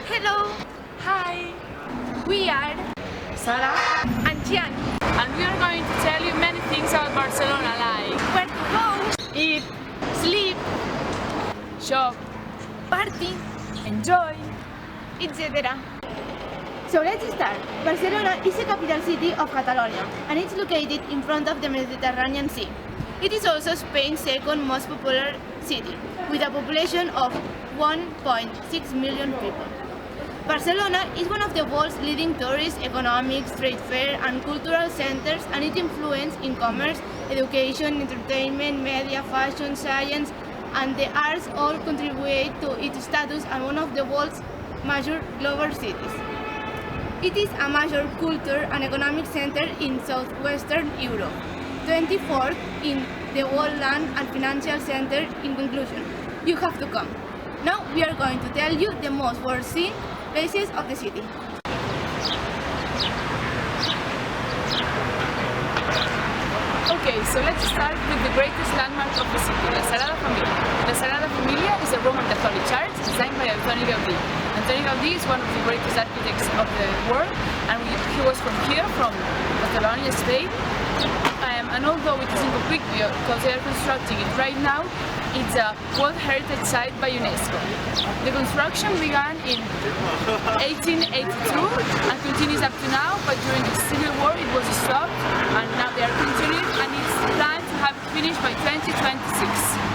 Hello! Hi! We are Sara! and Xian. And we are going to tell you many things about Barcelona, like Where to go, eat, sleep, shop, party, enjoy. etc. So let's start. Barcelona is the capital city of Catalonia and it's located in front of the Mediterranean Sea. It is also Spain's second most popular city, with a population of 1.6 million people. Barcelona is one of the world's leading tourist, economic, trade fair and cultural centers, and its influence in commerce, education, entertainment, media, fashion, science and the arts all contribute to its status as one of the world's major global cities. It is a major culture and economic center in southwestern Europe, 24th in the world land and financial center. In conclusion, you have to come. Now we are going to tell you the most worth-seen places of the city. Okay, so let's start with the greatest landmark of the city, the Sagrada Familia. The Sagrada Familia is a Roman Catholic church designed by Antoni Gaudí. Antoni Gaudí is one of the greatest architects of the world, and he was from here, from Catalonia, Spain. And although it is incomplete because they are constructing it right now, it's a World Heritage Site by UNESCO. The construction began in 1882 and continues up to now, but during the Civil War it was stopped and now they are continuing, and it's planned to have it finished by 2026.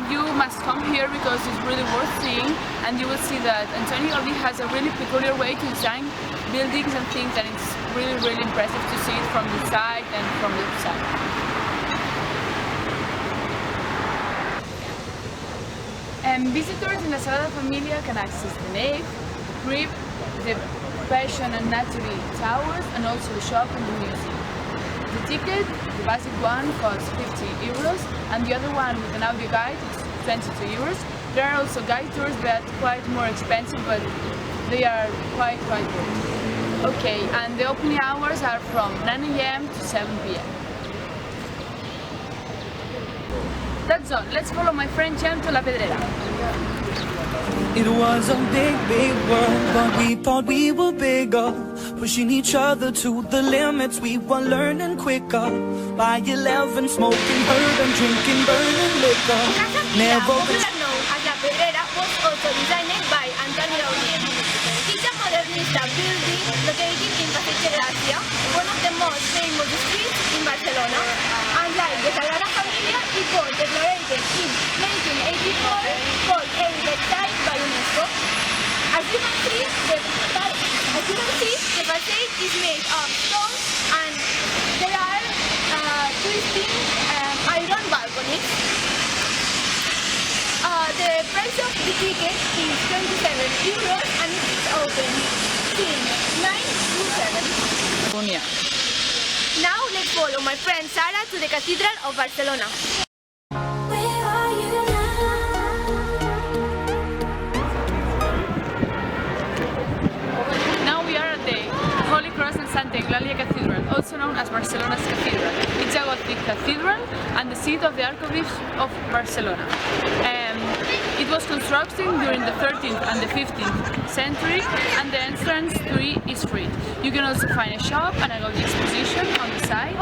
You must come here because it's really worth seeing, and you will see that Antoni Gaudí has a really peculiar way to design buildings and things, and it's really impressive to see it from the side and from the side. Visitors in the Sagrada Familia can access the nave, the crypt, the Passion and Nature towers, and also the shop and the museum. The ticket, the basic one, costs 50 euros, and the other one with an audio guide is 22 euros. There are also guide tours that are quite more expensive, but they are quite good. Okay, and the opening hours are from 9 AM to 7 PM. That's all. Let's follow my friend Xian to La Pedrera. It was a big world, but we thought we were bigger. Pushing each other to the limits, we were learning quicker. By 11, smoking herb and drinking burning liquor. Never Popular known as La Pedrera was also designed by Antoni Gaudí. It's a modernista building located in Passeig de Gràcia, one of the most famous streets in Barcelona. Unlike the Sagrada Familia, it was declared in 1984 called Heritage Site by UNESCO. As you can see, the facade is made of stone and there are twisting iron balconies. The price of the ticket is 27 euros and it is open since 9 to 7. Now let's follow my friend Sara to the Cathedral of Barcelona. Now we are at the Holy Cross and Santa Eulalia Cathedral, also known as Barcelona's Cathedral. It's a Gothic cathedral and the seat of the Archbishop of Barcelona. It was constructed during the 13th and the 15th century, and the entrance to it is free. You can also find a shop and a Gaudí exposition on the side.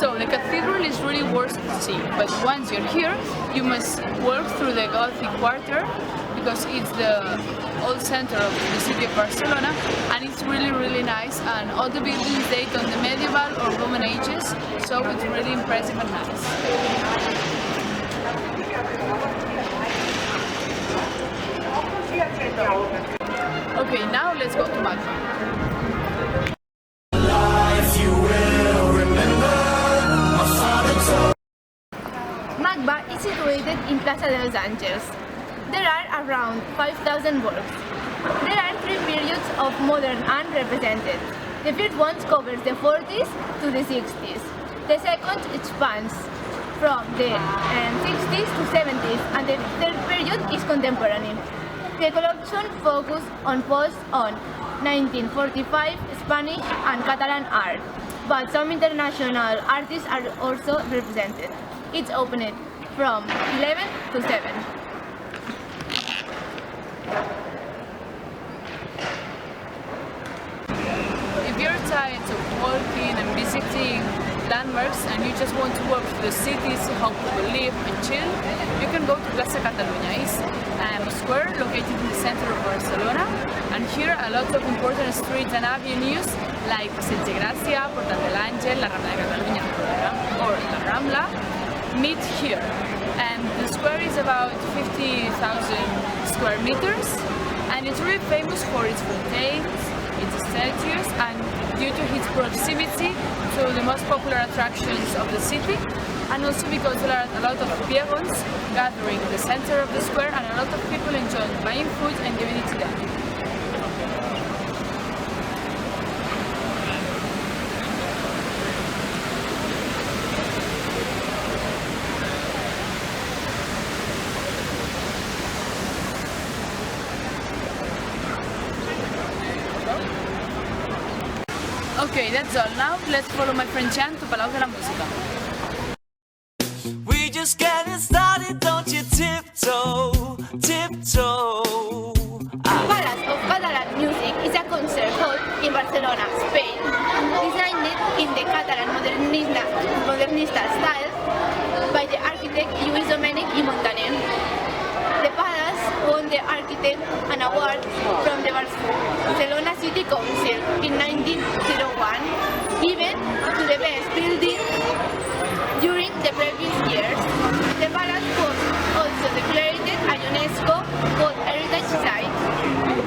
So the cathedral is really worth to see, but once you're here, you must walk through the Gothic quarter because it's the old center of the city of Barcelona, and it's really nice, and all the buildings date on the medieval or Roman ages, so it's really impressive and nice. Okay, now let's go to Magma. Magba is situated in Plaza de los Angeles. There are around 5,000 works. There are three periods of modern art represented. The first one covers the 40s to the 60s. The second spans from the 60s to 70s, and the third period is contemporary. The collection focuses on post on 1945 Spanish and Catalan art. but some international artists are also represented. It's opened from 11 to 7. If you're tired of walking and visiting landmarks and you just want to walk through the cities, how people live and chill, you can go to Plaza Catalunya. It's a square located in the center of Barcelona, and here a lot of important streets and avenues like Passeig de Gràcia, Portal de l'Àngel, la Rambla de Catalunya, or la Rambla meet here. And the square is about 50,000 square meters, and it's really famous for its fountains, its statues, and due to its proximity to the most popular attractions of the city, and also because there are a lot of peons gathering in the center of the square and a lot of people enjoying buying food and giving it to them. Okay, that's all. Now let's follow my friend Xian to Palau de la Música. We just getting started, don't you tiptoe, tiptoe. Palace of Catalan Music is a concert hall in Barcelona, Spain, designed in the Catalan modernista style by the architect Lluís Domènech i Montaner. The palace won the architect an award from the Barcelona City Council in 1901, given to the best building during the previous years. The palace was also declared a UNESCO World Heritage Site.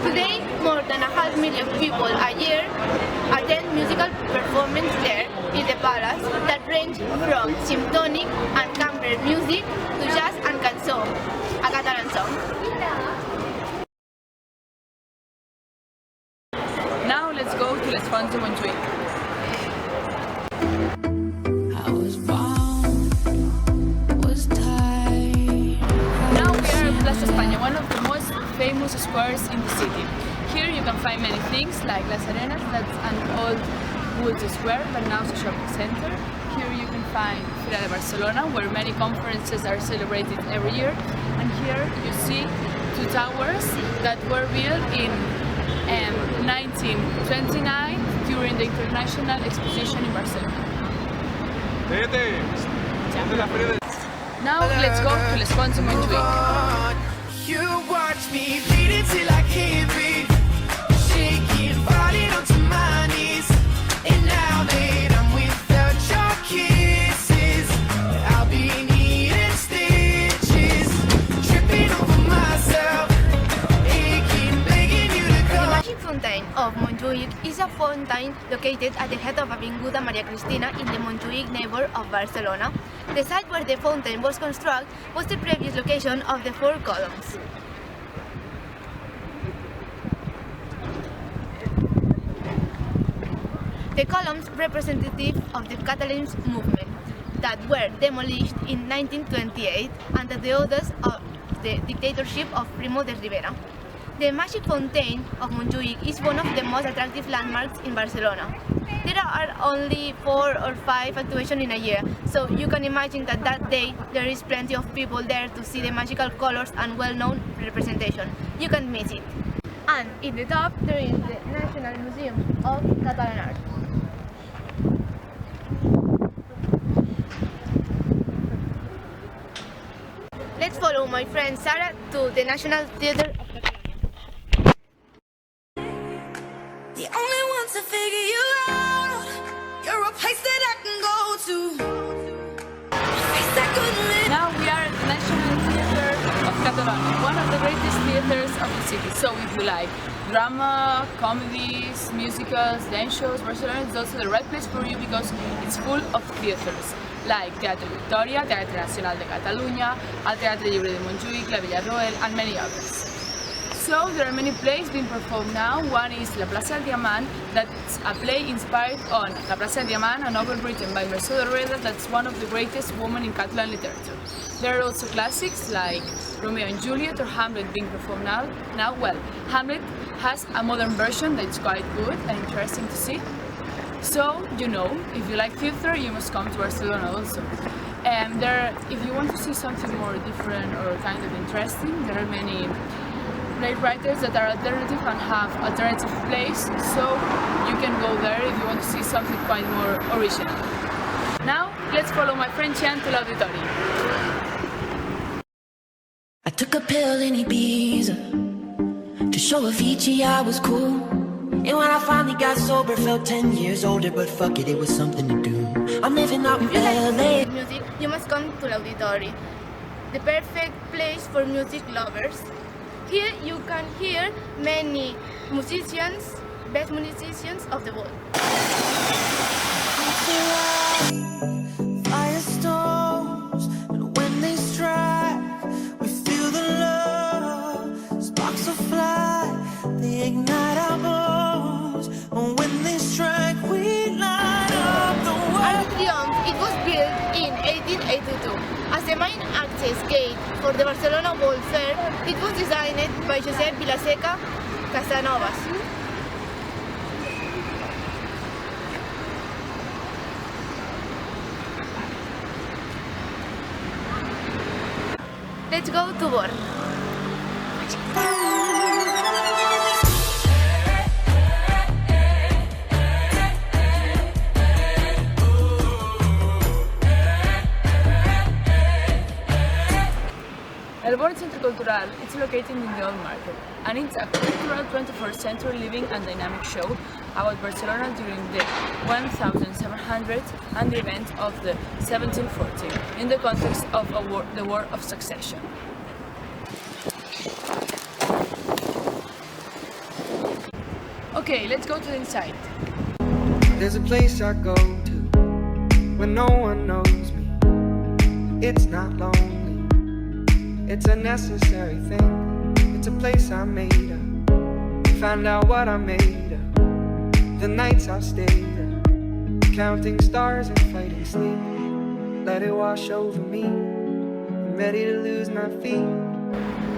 Today, more than 500,000 people a year attend musical performances there in the palace that range from symphonic and chamber music to jazz and cançó, a Catalan song. Now let's go to Les Fonts de Montjuïc. I was bound, was tired. Now we are at Plaza España, one of the most famous squares in the city. Here you can find many things like Las Arenas, that's an old wood square but now it's a shopping center. Here you can find Fira de Barcelona, where many conferences are celebrated every year. And here you see two towers that were built in 1929 during the International Exposition in Barcelona. Now let's go to Les Fonts de Montjuïc. You watch me bleed it till I can't breathe, shaking, falling onto my knees. And now that I'm without your kisses, I'll be needing stitches, tripping over myself, aching, begging you to The come. Magic Fountain of Montjuïc is a fountain located at the head of Avinguda Maria Cristina in the Montjuïc neighborhood of Barcelona. The site where the fountain was constructed was the previous location of the four columns. The columns representative of the Catalan movement that were demolished in 1928 under the orders of the dictatorship of Primo de Rivera. The Magic Fountain of Montjuïc is one of the most attractive landmarks in Barcelona. There are only 4 or 5 actuations in a year, so you can imagine that that day there is plenty of people there to see the magical colors and well-known representation. You can't miss it. And in the top there is the National Museum of Catalan Art. Let's follow my friend Sara to the National Theatre of Catalunya. The only one to figure you out. You're a place that I can go to. A place that could live. Now we are at the National Theatre of Catalonia, one of the greatest theatres of the city. So if you like drama, comedies, musicals, dance shows, Barcelona is also the right place for you because it's full of theatres like Teatre Victoria, Teatre Nacional de Catalunya, el Teatre Lliure de Montjuïc, la Villarroel, and many others. So there are many plays being performed now. One is La Plaça del Diamant, that's a play inspired on La Plaça del Diamant, a novel written by Mercè Rodoreda that's one of the greatest women in Catalan literature. There are also classics like Romeo and Juliet or Hamlet being performed now. Well, Hamlet has a modern version that's quite good and interesting to see. So, you know, if you like theater, you must come to Barcelona also. And if you want to see something more different or kind of interesting, there are many playwrights that are alternative and have alternative plays, so you can go there if you want to see something quite more original. Now, let's follow my friend Xian to l'auditori. I took a pill in Ibiza to show Avicii I was cool. And when I finally got sober, felt 10 years older, but fuck it, it was something to do. I'm living out in If you LA. like music, you must come to l'auditori, the perfect place for music lovers. Here you can hear many musicians, best musicians of the world. Firestorms, and when they strike, we feel the love. Sparks will fly, they ignite our bones. And when they strike, we light up the world. Arc de Triomphe, it was built in 1882. As the main access gate for the Barcelona World Fair, it was designed by Josep Vilaseca Casanovas. Let's go to Born. El Born Centro Cultural is located in the Old Market, and it's a cultural 21st century living and dynamic show about Barcelona during the 1700s and the events of the 1740 in the context of the War of Succession. Okay, let's go to the inside. There's a place I go to when no one knows me. It's not lonely, it's a necessary thing. It's a place I made up, find out what I made of. The nights I've stayed up, counting stars and fighting sleep. Let it wash over me, I'm ready to lose my feet.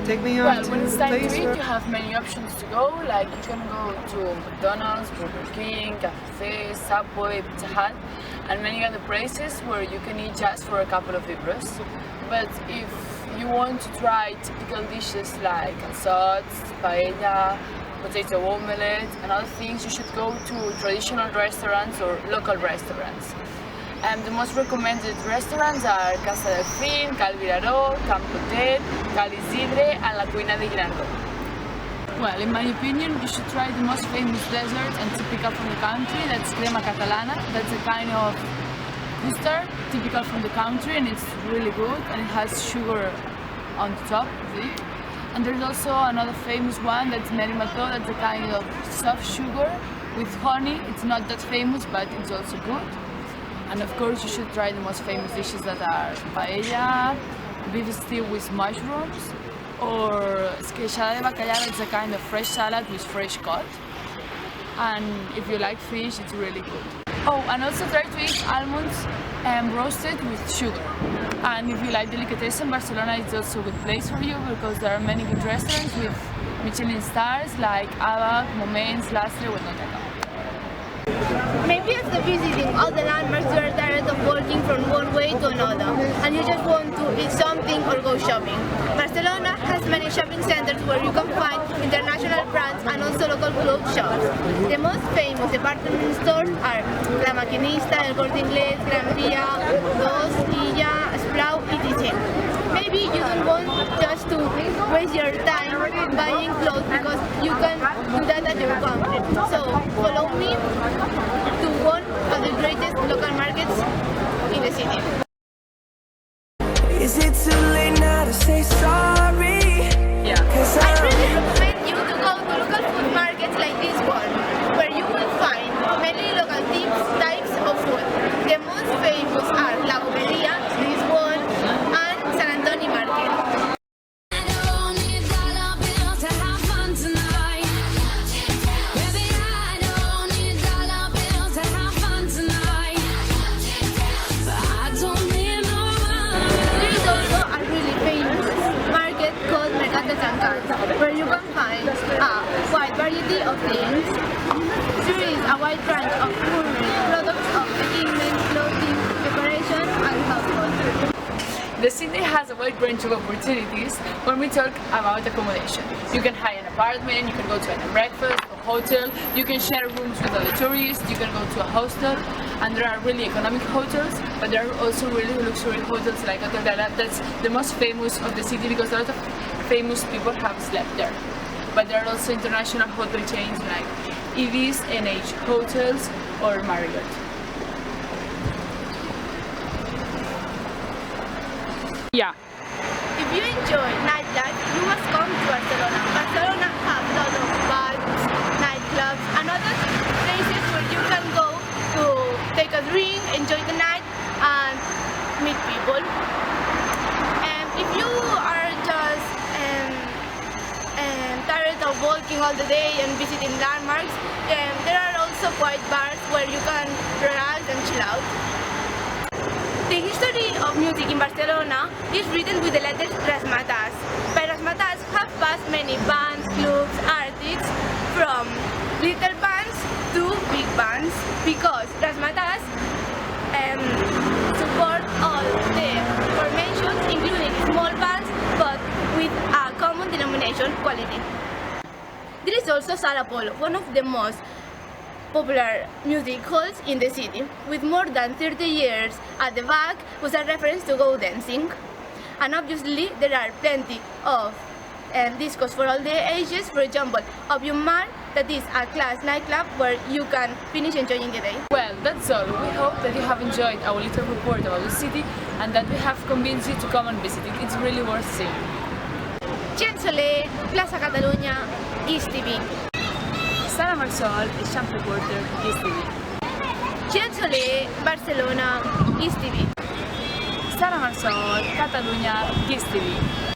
Take me on Well, to when it's the time to place eat, where you have many options to go, like you can go to McDonald's, Burger King, Café, Subway, Pizza Hut, and many other places where you can eat just for a couple of euros. But if you want to try typical dishes like calzots, paella, potato omelette, and other things, you should go to traditional restaurants or local restaurants. And the most recommended restaurants are Casa del Fin, Cal Viraró, Campo Tet, Cal Isidre, and La Cuina de Girardot. Well, in my opinion, you should try the most famous dessert and typical from the country, that's crema catalana. That's a kind of custard typical from the country, and it's really good, and it has sugar on the top of it. And there's also another famous one, that's merimató, that's a kind of soft sugar with honey. It's not that famous, but it's also good. And of course, you should try the most famous dishes that are paella, beef stew with mushrooms, or esqueixada de bacalhau. It's a kind of fresh salad with fresh cod. And if you like fish, it's really good. Oh, and also try to eat almonds roasted with sugar. And if you like delicatessen, Barcelona is also a good place for you because there are many good restaurants with Michelin stars like Abac, Moments, Lastre, Huetnoteca. Maybe after visiting all the landmarks, you are tired of walking from one way to another, and you just want to eat something or go shopping. Barcelona has many shopping centers where you can find international brands and also local clothes shops. The most famous department stores are La Maquinista, El Corte Inglés, Gran Via, Dos, Illa, Splau, etc. Maybe you don't want just to waste your time buying clothes because you can do that at your country. So follow me to one of the greatest local markets in the city. is it too late now to say sorry? Yeah. 'Cause I really recommend you to go to local food markets like this one, where you will find many local types of food. The most famous are La Bobería, this one, and San Antonio Market. There is also a really famous market called Mercat de Can, where you can find a wide variety of things is a wide range of products of entertainment, clothing, decoration, and household. The city has a wide range of opportunities when we talk about accommodation. You can hire an apartment, you can go to a breakfast, a hotel, you can share rooms with other tourists, you can go to a hostel, and there are really economic hotels, but there are also really luxury hotels like Hotel Gala. That's the most famous of the city because a lot of famous people have slept there. But there are also international hotel chains like Ibis, NH Hotels, or Marriott. Yeah. If you enjoy nightlife, you must come to Barcelona. Barcelona has a lot of bars, nightclubs, and other places where you can go to take a drink, enjoy the night, and meet people. And if you are just tired of walking all the day and visiting landmarks, there are also quiet bars where you can relax and chill out. The history of music in Barcelona is written with the letters Razzmatazz. By Razzmatazz have passed many bands, clubs, artists, from little bands to big bands, because Razzmatazz support all the formations, including small bands, but with a common denomination, quality. There is also Sara, one of the most popular music halls in the city, with more than 30 years at the back, was a reference to go dancing. And obviously there are plenty of discos for all the ages. For example, Opium Man, that is a class nightclub where you can finish enjoying the day. Well, that's all. We hope that you have enjoyed our little report about the city and that we have convinced you to come and visit it. It's really worth seeing. Xian, Plaza Catalunya, East TV. Sara Marsol, Xian reporter, East TV. Xian, Barcelona, East TV. Sara Marsol, Catalunya, East TV.